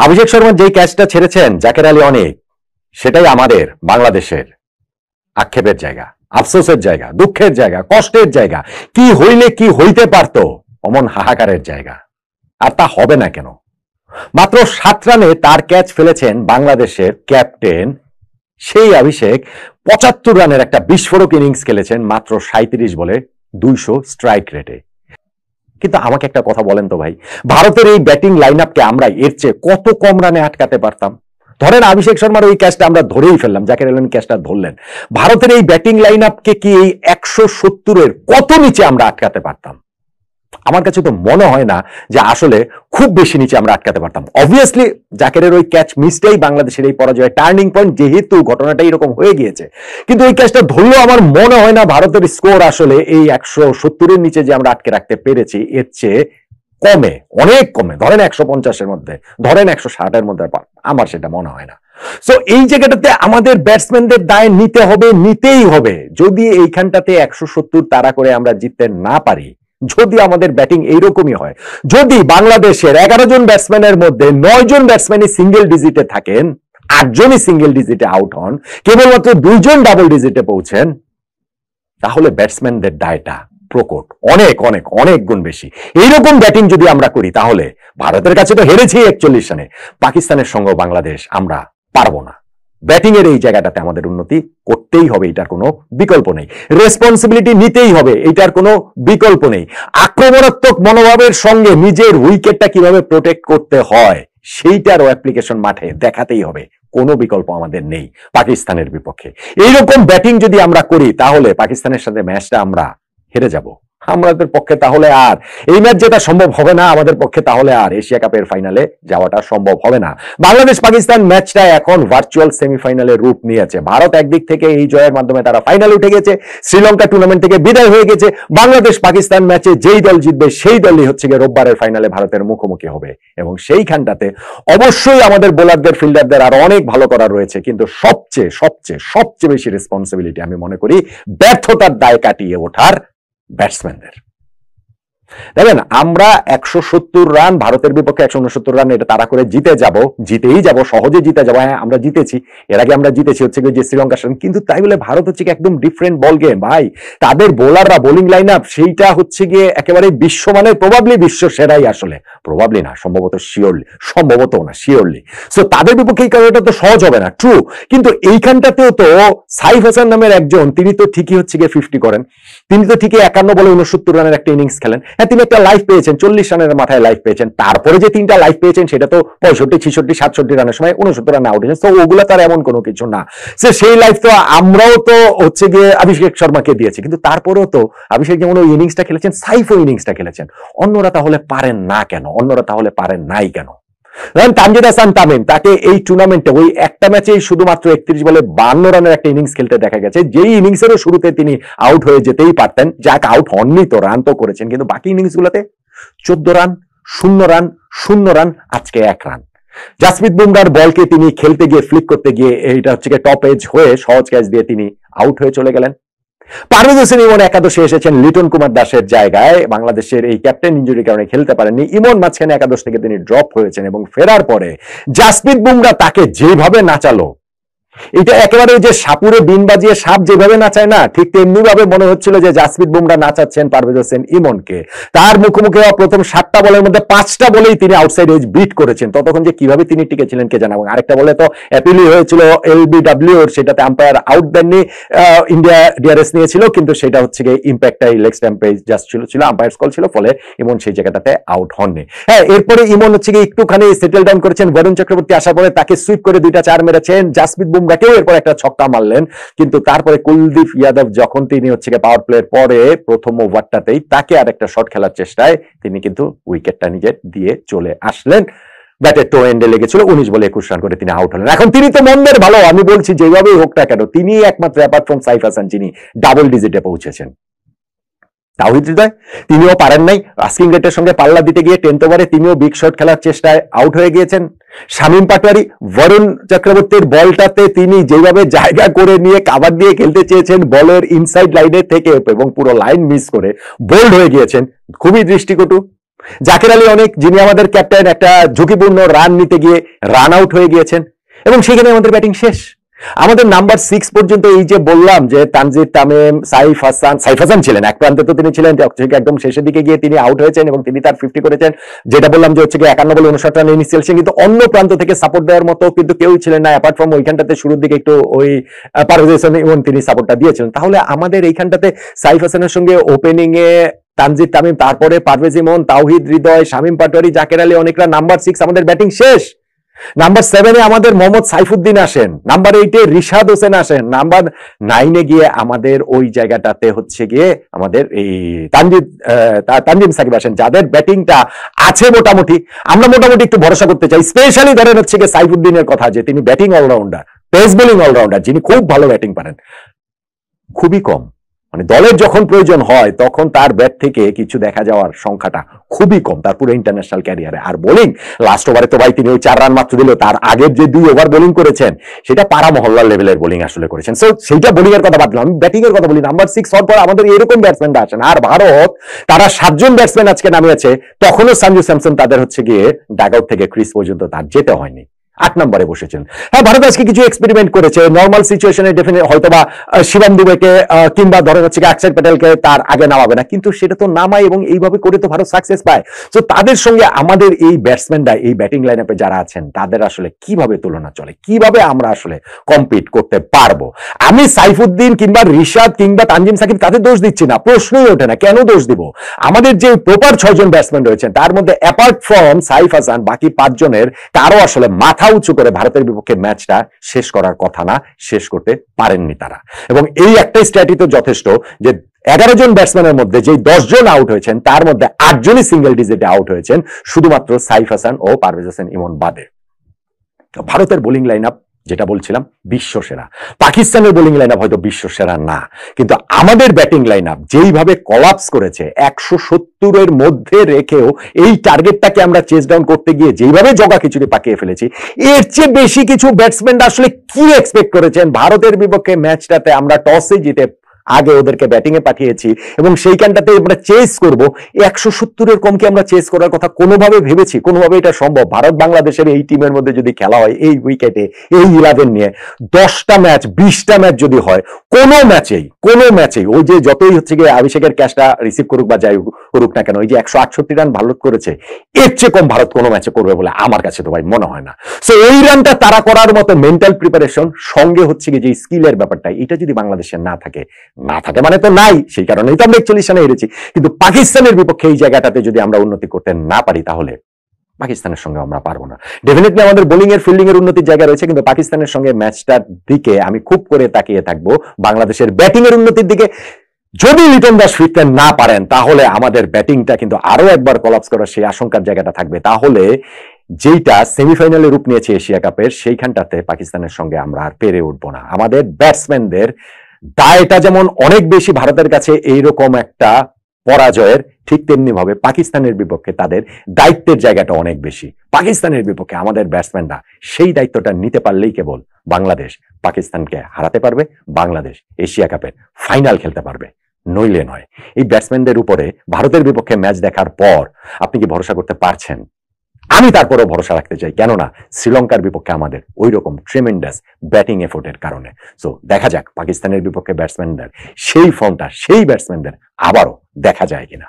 অভিষেক শর্মা যেই ক্যাচটা ছেড়েছেন জাকের আলী অনেক, সেটাই আমাদের বাংলাদেশের আক্ষেপের জায়গা, আফসোসের জায়গা, দুঃখের জায়গা, কষ্টের জায়গা। কি হইলে কি হইতে পারতো অমন হাহাকারের জায়গা। আর তা হবে না কেন? মাত্র 7 রানে তার ক্যাচ ফেলেছেন বাংলাদেশের ক্যাপ্টেন সেই অভিষেক। 75 রানের একটা বিস্ফোরক ইনিংস খেলেছেন মাত্র 37 বলে 200 স্ট্রাইক রেটে। কিন্তু আমাকে একটা কথা বলেন তো ভাই, ভারতের এই ব্যাটিং লাইন আপকে আমরা এর চেয়ে কত কম রানে আটকাতে পারতাম? ধরেন অভিষেক শর্মার ওই ক্যাচটা আমরা ধরেই ফেললাম, জাকের আলী ক্যাচটা ধরলেন, ভারতের এই ব্যাটিং লাইন আপকে কি এই 170-এর কত নিচে আমরা আটকাতে পারতাম? আমার কাছে তো মনে হয় না যে আসলে খুব বেশি নিচে আমরা আটকাতে পারতাম। অবভিয়াসলি জাকেরের ওই ক্যাচ মিসটাই বাংলাদেশের এই পরাজয়ের টার্নিং পয়েন্ট, যেহেতু ঘটনাটা এরকম হয়ে গিয়েছে। কিন্তু ওই ক্যাচটা ধরলেও আমার মনে হয় না ভারতের স্কোর আসলে এই 170-এর নিচে যে আমরা আটকে রাখতে পেরেছি এর চেয়ে কমে, অনেক কমে। ধরেন 150-এর মধ্যে, ধরেন 160-এর মধ্যে, আমার সেটা মনে হয় না। সো এই জায়গাটাতে আমাদের ব্যাটসম্যানদের দায় নিতে হবে, নিতেই হবে। যদি এইখানটাতে 170 তাড়া করে আমরা জিততে না পারি, যদি আমাদের ব্যাটিং এইরকমই হয়, যদি বাংলাদেশের 11 জন ব্যাটসম্যানের মধ্যে 9 জন ব্যাটসম্যানই সিঙ্গেল ডিজিটে থাকেন, 8 জনই সিঙ্গেল ডিজিটে আউট হন, কেবলমাত্র 2 জন ডাবল ডিজিটে পৌঁছেন, তাহলে ব্যাটসম্যানদের দায়টা প্রকট, অনেক অনেক অনেক গুণ বেশি। এইরকম ব্যাটিং যদি আমরা করি তাহলে ভারতের কাছে তো হেরেছি 41 রানে, পাকিস্তানের সঙ্গে বাংলাদেশ আমরা পারবো না। ব্যাটিং এর এই জায়গাটাতে আমাদের উন্নতি করতেই হবে, এটার কোনো বিকল্প নেই। রেসপন্সিবিলিটি নিতেই হবে, এটার কোনো বিকল্প নেই। আক্রমণাত্মক মনোভাবের সঙ্গে নিজের উইকেটটা কিভাবে প্রোটেক্ট করতে হয় সেইটারও অ্যাপ্লিকেশন মাঠে দেখাতেই হবে, কোনো বিকল্প আমাদের নেই পাকিস্তানের বিপক্ষে। এইরকম ব্যাটিং যদি আমরা করি তাহলে পাকিস্তানের সাথে ম্যাচটা আমরা হেরে যাব আমাদের পক্ষে। তাহলে আর এই ম্যাচ যেটা সম্ভব হবে না আমাদের পক্ষে, তাহলে আর এশিয়া কাপের ফাইনালে যাওয়াটা সম্ভব হবে না। বাংলাদেশ পাকিস্তান ম্যাচটা এখন ভার্চুয়াল সেমিফাইনালের রূপ নিয়েছে। ভারত একদিক থেকে এই জয়ের মাধ্যমে তারা ফাইনালে উঠে গেছে, শ্রীলঙ্কা টুর্নামেন্ট থেকে বিদায় হয়ে গেছে। বাংলাদেশ পাকিস্তান ম্যাচে যেই দল জিতবে সেই দলই হচ্ছে গিয়ে রোববারের ফাইনালে ভারতের মুখোমুখি হবে। এবং সেইখানটাতে অবশ্যই আমাদের বোলারদের, ফিল্ডারদের আরো অনেক ভালো করার রয়েছে, কিন্তু সবচেয়ে সবচেয়ে সবচেয়ে বেশি রেসপন্সিবিলিটি আমি মনে করি ব্যর্থতার দায় কাটিয়ে ওঠার ব্যাটসম্যানদের। দেখেন, আমরা 170 রান ভারতের বিপক্ষে 169 রান এটা তারা করে জিতেই যাব, সহজে জিতে যাবো। হ্যাঁ, আমরা জিতেছি, এর আগে আমরা জিতেছি হচ্ছে যে শ্রীলঙ্কার সঙ্গে, কিন্তু তাই বলে ভারত হচ্ছে একদম ডিফারেন্ট বল গেম ভাই। তাদের বোলাররা, বোলিং লাইন আপ সেইটা হচ্ছে গিয়ে একেবারে বিশ্বমানের, প্রবাবলি বিশ্ব সেরাই, আসলে প্রবাবলি না, শিওরলি। সো তাদের বিপক্ষে এই কারণটা তো সহজ হবে না, ট্রু। কিন্তু এইখানটাতেও তো সাইফ হাসান নামের একজন, তিনি তো ঠিকই হচ্ছে গিয়ে 50 করেন, তিনি তো ঠিকই 51 বলে 69 রানের একটা ইনিংস খেলেন। হ্যাঁ, তিনি একটা লাইফ পেয়েছেন, 40 রানের মাথায় লাইফ পেয়েছেন। তারপরে যে 3টা লাইফ পেয়েছেন সেটা তো 65, 66, 67 রানের সময় 69 রানে আউট হয়েছেন। তো ওগুলো তার এমন কোনো কিছু না, সেই লাইফ তো আমরাও তো হচ্ছে গিয়ে অভিষেক শর্মাকে দিয়েছি। কিন্তু তারপরেও তো অভিষেক যেমন ওই ইনিংসটা খেলেছেন, সাইফ ওই ইনিংসটা খেলেছেন। অন্যরা তাহলে পারেন না কেন? অন্যরা তাহলে পারেন নাই কেন? তানজিদ হাসান তামিম, তাকে এই টুর্নামেন্টে ওই একটা ম্যাচেই শুধুমাত্র 31 বলে 52 রানের একটা ইনিংস খেলতে দেখা গেছে, যেই ইনিংসেরও শুরুতে তিনি আউট হয়ে যেতেই পারতেন। যাক, আউট হননি তো, রান তো করেছেন, কিন্তু বাকি ইনিংস গুলোতে 14 রান, 0 রান, 0 রান, আজকে 1 রান। জাসপ্রীত বুমরার বলকে তিনি খেলতে গিয়ে, ফ্লিক করতে গিয়ে, এইটা হচ্ছে টপ এজ হয়ে সহজ ক্যাচ দিয়ে তিনি আউট হয়ে চলে গেলেন। পারভেজ হোসেন ইমন একাদশে এসেছেন লিটন কুমার দাসের জায়গায়। বাংলাদেশের এই ক্যাপ্টেন ইনজুরির কারণে খেলতে পারেননি। ইমন মাঝখানে একাদশ থেকে তিনি ড্রপ হয়েছেন এবং ফেরার পরে জাসপ্রীত বুমরা তাকে যেভাবে নাচালো, এটা একেবারে যে সাপুরে বিন বাজিয়ে সাপ যেভাবে নাচায় না, ঠিক তেমনি ভাবে মনে হচ্ছিল যে জাসপ্রীত বুমরা নাচাচ্ছেন পারভেজ হোসেন ইমনকে। তার মুখোমুখি হওয়া প্রথম 7টা বলের মধ্যে 5টা বলেই তিনি আউটসাইড এজ বিট করেছেন। ততক্ষণ যে কিভাবে তিনি টিকেছিলেন কে জানে। এবং আরেকটা বলে তো অ্যাপিল হয়েছিল LBW, সেটাতে আম্পায়ার আউট দেননি, ইন্ডিয়া ডিআরএস নিয়েছিল, কিন্তু সেটা হচ্ছে গিয়ে ইম্প্যাক্টটা লেগ স্ট্যাম্পে জাস্ট ছিল, আম্পায়ার্স কল ছিল, ফলে ইমন সেই জায়গাটাতে আউট হননি। হ্যাঁ, এরপরে ইমন হচ্ছে গিয়ে একটুখানি সেটেল ডাউন করেছেন। বরুণ চক্রবর্তী আসার পরে তাকে সুইপ করে 2টা 4 মেরেছেন। জাসপ্রীত বুমরাকেও এরপর একটা ছক্কা মারলেন। কিন্তু তারপরে কুলদীপ যাদব যখন তিনি হচ্ছে পাওয়ার প্লের পরে প্রথম ওভারটাতেই তাকে আর একটা শট খেলার চেষ্টায় তিনি কিন্তু উইকেটটা নিজে দিয়ে চলে আসলেন। ব্যাটের টো এন্ডে লেগেছিল, 19 বলে 21 রান করে তিনি আউট হলেন। এখন তিনি তো মন্দের ভালো, আমি বলছি যেভাবেই হোক না কেন, তিনি একমাত্র অ্যাপার্ট ফ্রম সাইফ হাসান যিনি ডাবল ডিজিটে পৌঁছেছেন। তাওহিদ হৃদয়, তিনিও পারেন নাই। আস্কিং রেটের সঙ্গে পাল্লা দিতে গিয়ে 10th ওভারে তিনিও বিগ শট খেলার চেষ্টায় আউট হয়ে গিয়েছেন। শামীম পাটোয়ারি, বরুণ চক্রবর্তীর বলটাতে তিনি যেভাবে জায়গা করে নিয়ে কাভার দিয়ে খেলতে চেয়েছেন বলের ইনসাইড লাইনের থেকে, এবং পুরো লাইন মিস করে বোল্ড হয়ে গিয়েছেন, খুবই দৃষ্টিকটু। জাকের আলী অনেক, যিনি আমাদের ক্যাপ্টেন, একটা ঝুঁকিপূর্ণ রান নিতে গিয়ে রান আউট হয়ে গিয়েছেন এবং সেখানে আমাদের ব্যাটিং শেষ। আমাদের নাম্বার 6 পর্যন্ত, এই যে বললাম যে তানজিদ তামিম, সাইফ হাসান ছিলেন এক প্রান্তে, তো তিনি ছিলেন একদম শেষের দিকে গিয়ে তিনি আউট হয়েছেন এবং তিনি তার 50 করেছেন, যেটা বললাম যে হচ্ছে 51 বলে 59 রান ইনিশিয়াল। কিন্তু অন্য প্রান্ত থেকে সাপোর্ট দেওয়ার মতো কিন্তু কেউই ছিলেন না, অ্যাপার্ট ফ্রম ওইখানটাতে শুরুর দিকে একটু ওই পারভেজ হোসেন ইমন তিনি সাপোর্টটা দিয়েছিলেন। তাহলে আমাদের এইখানটাতে সাইফ হাসানের সঙ্গে ওপেনিং এ তানজিদ তামিম, তারপরে পারভেজ ইমন, তাওহিদ হৃদয়, শামীম পাটোয়ারি, জাকের আলী অনেকরা, নাম্বার 6 আমাদের ব্যাটিং শেষ। নাম্বার 7 আমাদের মোহাম্মদ সাইফুদ্দিন আসেন, নাম্বার 8 রিশাদ হোসেন আসেন, নাম্বার 9 গিয়ে আমাদের ওই জায়গাটাতে হচ্ছে গিয়ে আমাদের এই তানজিম সাকিব আসেন, যাদের ব্যাটিংটা আছে মোটামুটি। আমরা মোটামুটি একটু ভরসা করতে চাই, স্পেশালি ধরেন হচ্ছে গিয়ে সাইফুদ্দিনের কথা, যে তিনি batting allrounder, pace bowling allrounder, যিনি খুব ভালো ব্যাটিং পারেন। খুবই কম, মানে দলের যখন প্রয়োজন হয় তখন তার ব্যাট থেকে কিছু দেখা যাওয়ার সংখ্যাটা খুবই কম তার পুরো ইন্টারন্যাশনাল ক্যারিয়ারে। আর বোলিং লাস্ট ওভারে তো ভাই তিনি ওই 4 রান মাত্র দিল, তার আগের যে 2 ওভার বোলিং করেছেন সেটা পাড়া মহল্লার লেভেলের বোলিং আসলে করেছেন। সো সেইটা বোলিং এর কথা বাদ দিলাম, আমি ব্যাটিং এর কথা বলি। নাম্বার 6 হওয়ার পর আমাদের এরকম ব্যাটসম্যানরা আসেন, আর ভারত তারা 7 জন ব্যাটসম্যান আজকে নামিয়েছে, তখনও সঞ্জু স্যামসন তাদের হচ্ছে গিয়ে ডাগ আউট থেকে ক্রিজ পর্যন্ত তার যেতে হয়নি, 8 নম্বরে বসেছেন। হ্যাঁ, ভারত আজকে কিছু এক্সপেরিমেন্ট করেছে নর্মাল সিচুয়েশনে, ডেফিনেট হয়তোবা শিবম দুবেকে কিংবা ধরেন হচ্ছে অক্ষর প্যাটেলকে তার আগে নামাবে না, কিন্তু সেটা তো নামায় এবং এইভাবে করে তো ভারত সাকসেস পায়। তো তাদের সঙ্গে আমাদের এই ব্যাটসম্যানরা, এই ব্যাটিং লাইন আপে যারা আছেন, তাদের আসলে কিভাবে তুলনা চলে, কিভাবে আমরা আসলে কম্পিট করতে পারবো। আমি সাইফুদ্দিন কিংবা রিশাদ কিংবা তানজিম সাকিব তাদের দোষ দিচ্ছি না, প্রশ্নই ওঠে না, কেন দোষ দিব। আমাদের যে প্রপার 6 জন ব্যাটসম্যান রয়েছেন তার মধ্যে অ্যাপার্ট ফ্রম সাইফ হাসান বাকি 5 জনের কারো আসলে মাথা উঁচু করে ভারতের বিপক্ষে ম্যাচটা শেষ করার কথা না, শেষ করতে পারেননি তারা। এবং এই একটাই স্ট্র্যাটেজি তো যথেষ্ট, যে 11 জন ব্যাটসম্যানের মধ্যে যে 10 জন আউট হয়েছেন তার মধ্যে 8 জনই সিঙ্গেল ডিজিটে আউট হয়েছেন, শুধুমাত্র সাইফ হাসান ও পারভেজ হোসেন ইমন বাদে। ভারতের বোলিং লাইন আপ যেটা বলছিলাম বিশ্ব সেরা, পাকিস্তানের বোলিং লাইন আপ হয়তো বিশ্ব সেরা না, কিন্তু আমাদের ব্যাটিং লাইন আপ যেইভাবে কলাপস করেছে, 170 মধ্যে রেখেও এই টার্গেটটাকে আমরা চেস ডাউন করতে গিয়ে যেইভাবে জগা খিচুড়ি পাকিয়ে ফেলেছি, এর চেয়ে বেশি কিছু ব্যাটসম্যান আসলে কি এক্সপেক্ট করেছেন। ভারতের বিপক্ষে ম্যাচটাতে আমরা টসে জিতে আগে ওদেরকে ব্যাটিং এ পাঠিয়েছি এবং সেইখানটাতে আমরা চেস করব, 170 কম কি আমরা চেস করার কথা কোনোভাবে ভেবেছি? কোনোভাবে এটা সম্ভব? ভারত বাংলাদেশের এই টিমের মধ্যে যদি খেলা হয় এই উইকেটে, এই 11 নিয়ে 10টা ম্যাচ 20টা ম্যাচ যদি হয়, কোনো ম্যাচেই ওই যে যতই হচ্ছে গিয়ে অভিষেকের ক্যাচটা রিসিভ করুক বা যাই করুক না কেন, ওই যে 168 রান ভারত করেছে, এর চেয়ে কম ভারত কোনো ম্যাচে করবে বলে আমার কাছে তো ভাই মনে হয় না। সো ওই রানটা তারা করার মতো মেন্টাল প্রিপারেশন, সঙ্গে হচ্ছে গিয়ে যে স্কিলের ব্যাপারটা, এটা যদি বাংলাদেশের না থাকে মানে তো নাই, সেই কারণেই তো আমরা 41 রানে হেরেছি। কিন্তু পাকিস্তানের বিপক্ষে এই জায়গাটাতে যদি আমরা উন্নতি করতে না পারি, তাহলে পাকিস্তানের সঙ্গে আমরা পারবো না। ডেফিনেটলি আমাদের বোলিং এর ফিল্ডিং এর উন্নতির জায়গা রয়েছে, কিন্তু পাকিস্তানের সঙ্গে ম্যাচটার দিকে আমি খুব করে তাকিয়ে থাকবো বাংলাদেশের ব্যাটিং এর উন্নতির দিকে। যদি লিটন দাস ফিরতে না পারেন, তাহলে আমাদের ব্যাটিংটা কিন্তু আরো একবার কলাপস করার সেই আশঙ্কার জায়গাটা থাকবে। তাহলে যেইটা সেমিফাইনালে রূপ নিয়েছে এশিয়া কাপের, সেইখানটাতে পাকিস্তানের সঙ্গে আমরা আর পেরে উঠবো না। আমাদের ব্যাটসম্যানদের দায়টা যেমন অনেক বেশি ভারতের কাছে এইরকম একটা পরাজয়ের, ঠিক তেমনি ভাবে পাকিস্তানের বিপক্ষে তাদের দায়িত্বের জায়গাটা অনেক বেশি। পাকিস্তানের বিপক্ষে আমাদের ব্যাটসম্যানরা সেই দায়িত্বটা নিতে পারলেই কেবল বাংলাদেশ পাকিস্তানকে হারাতে পারবে, বাংলাদেশ এশিয়া কাপের ফাইনাল খেলতে পারবে, নইলে নয়। এই ব্যাটসম্যানদের উপরে ভারতের বিপক্ষে ম্যাচ দেখার পর আপনি কি ভরসা করতে পারছেন? আমি তারপরেও ভরসা রাখতে চাই, কেননা শ্রীলঙ্কার বিপক্ষে আমাদের ওই রকম ট্রেমেন্ডাস ব্যাটিং এফোর্টের কারণে। সো দেখা যাক পাকিস্তানের বিপক্ষে ব্যাটসম্যানদের সেই ফর্মটা, সেই ব্যাটসম্যানদের আবারও দেখা যায় কিনা।